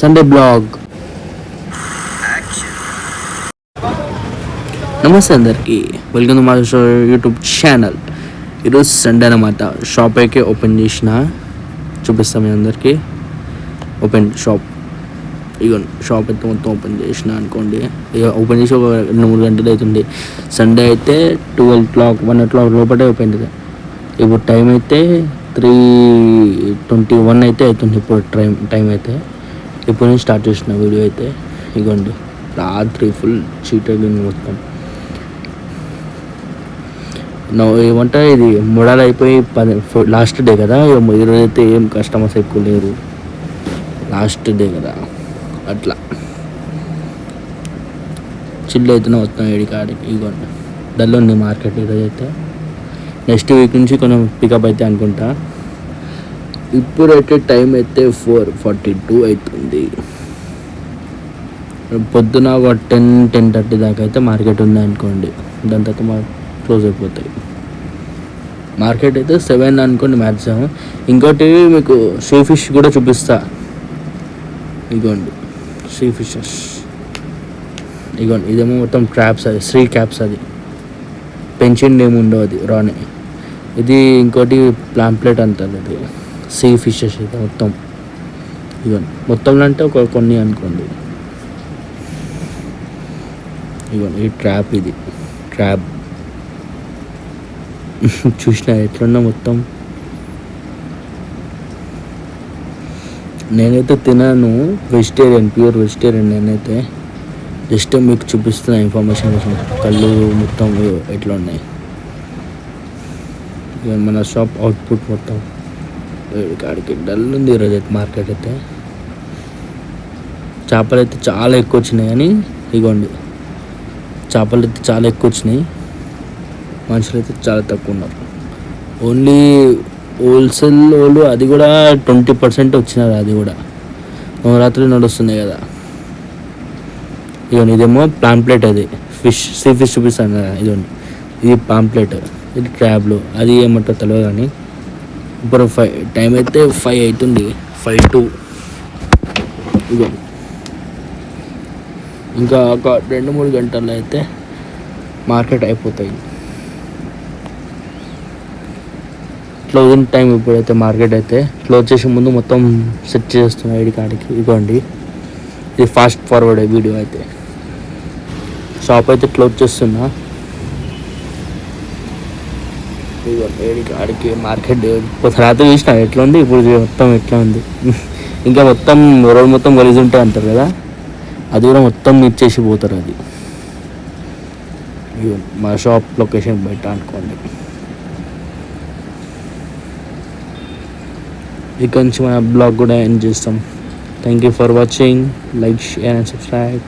Sunday blog. నమస్తే అందరికి, welcome to my YouTube channel. ఈరోజు సండే అనమాట. షాప్ అయితే ఓపెన్ చేసిన, చూపిస్తాం మీ అందరికీ. ఓపెన్ షాప్, ఇక షాప్ అయితే మొత్తం ఓపెన్ చేసిన అనుకోండి. ఇక ఓపెన్ చేసి ఒక 2-3 గంటలు అవుతుంది. సండే అయితే 12 o'clock 1 o'clock లోపలే ఓపెన్ అవుతుంది. ఇప్పుడు టైం అయితే 3:21 అయితే అవుతుంది. ఇప్పుడు టైం అయితే ఇప్పుడు నేను స్టార్ట్ చేసిన వీడియో అయితే. ఇగోండి, రాత్రి ఫుల్ చీటగా మొత్తం. ఏమంటే ఇది ముడాలు అయిపోయి లాస్ట్ డే కదా. ఈరోజు అయితే ఏం కస్టమర్స్ ఎక్కువ లేరు, లాస్ట్ డే కదా, అట్లా చిల్లు అయితేనే వస్తాం ఏడికాడికి. ఇగోండి, డల్ ఉంది మార్కెట్ ఈరోజు అయితే. నెక్స్ట్ వీక్ నుంచి కొంచెం పికప్ అయితే అనుకుంటా. ఇప్పుడైతే టైం అయితే 4:42 అవుతుంది. పొద్దున ఒక 10-10:30 దాకా అయితే మార్కెట్ ఉంది అనుకోండి. దాని తర్వాత క్లోజ్ అయిపోతాయి. మార్కెట్ అయితే 7 అనుకోండి మ్యాక్సిమం. ఇంకోటి మీకు సీ ఫిష్ కూడా చూపిస్తా. ఇగోండి సీ ఫిషెస్. ఇగోండి, ఇదేమో మొత్తం క్రాప్స్, అది 3 క్యాప్స్. అది పెంచింది ఏమి ఉండవు, అది రానే. ఇది ఇంకోటి ప్లాంప్లెట్ అంటారు, అది సీ ఫిషెస్ అయితే మొత్తం. ఇగోండి, మొత్తంలో అంటే కొన్ని అనుకోండి. ఇగోండి, ఈ ట్రాప్, ఇది ట్రాప్ చూసిన ఎట్లున్నా మొత్తం. నేనైతే తినను, వెజిటేరియన్, ప్యూర్ వెజిటేరియన్. నేనైతే జస్ట్ మీకు చూపిస్తున్న ఇన్ఫర్మేషన్ కోసం. కళ్ళు మొత్తం ఎట్లా ఉన్నాయి. ఇక మన షాప్ అవుట్పుట్ మొత్తం కాడికి డల్ ఉంది ఈరోజు అయితే మార్కెట్ అయితే. చేపలు అయితే చాలా ఎక్కువ వచ్చినాయి, కానీ ఇగోండి చేపలు అయితే చాలా ఎక్కువ వచ్చినాయి. మనుషులు అయితే చాలా తక్కువ ఉన్నారు. ఓన్లీ హోల్సేల్ వాళ్ళు అది కూడా 20% వచ్చినారు. అది కూడా నవరాత్రి నడుస్తున్నాయి కదా. ఇదిగోండి, ఇదేమో పాంప్లెట్, అది సీ ఫిష్ చూపిస్తాను కదా. ఇదిగోండి, ఇది పాంప్లెట్, ఇది క్రాబ్లు. అది ఏమంటారో తెలియదు, కానీ ఇప్పుడు టైం అయితే 5 అవుతుంది. 5 ఇదిగోండి, ఇంకా ఒక 2-3 గంటల్లో అయితే మార్కెట్ అయిపోతాయి. క్లోజింగ్ టైం ఇప్పుడైతే. మార్కెట్ అయితే క్లోజ్ చేసే ముందు మొత్తం సెట్ చేస్తున్నా ఐడి కార్డుకి. ఇదిగోండి, ఇది ఫాస్ట్ ఫార్వర్డ్ వీడియో అయితే. షాప్ అయితే క్లోజ్ చేస్తున్నా. ఇదిగోండి, ఐడి కార్డుకి మార్కెట్ రాత్రి చూసిన ఎట్లా ఉంది, ఇప్పుడు మొత్తం ఎట్లా ఉంది. ఇంకా మొత్తం రోడ్ మొత్తం గలీజ్ ఉంటాయి అంటారు కదా, అది కూడా మొత్తం ఇచ్చేసి పోతారు. అది మా షాప్ లొకేషన్ బయట అనుకోండి. ఇక నుంచి మన బ్లాగ్ కూడా ఎండ్ చేస్తాం. Thank you for watching. Like, share and subscribe.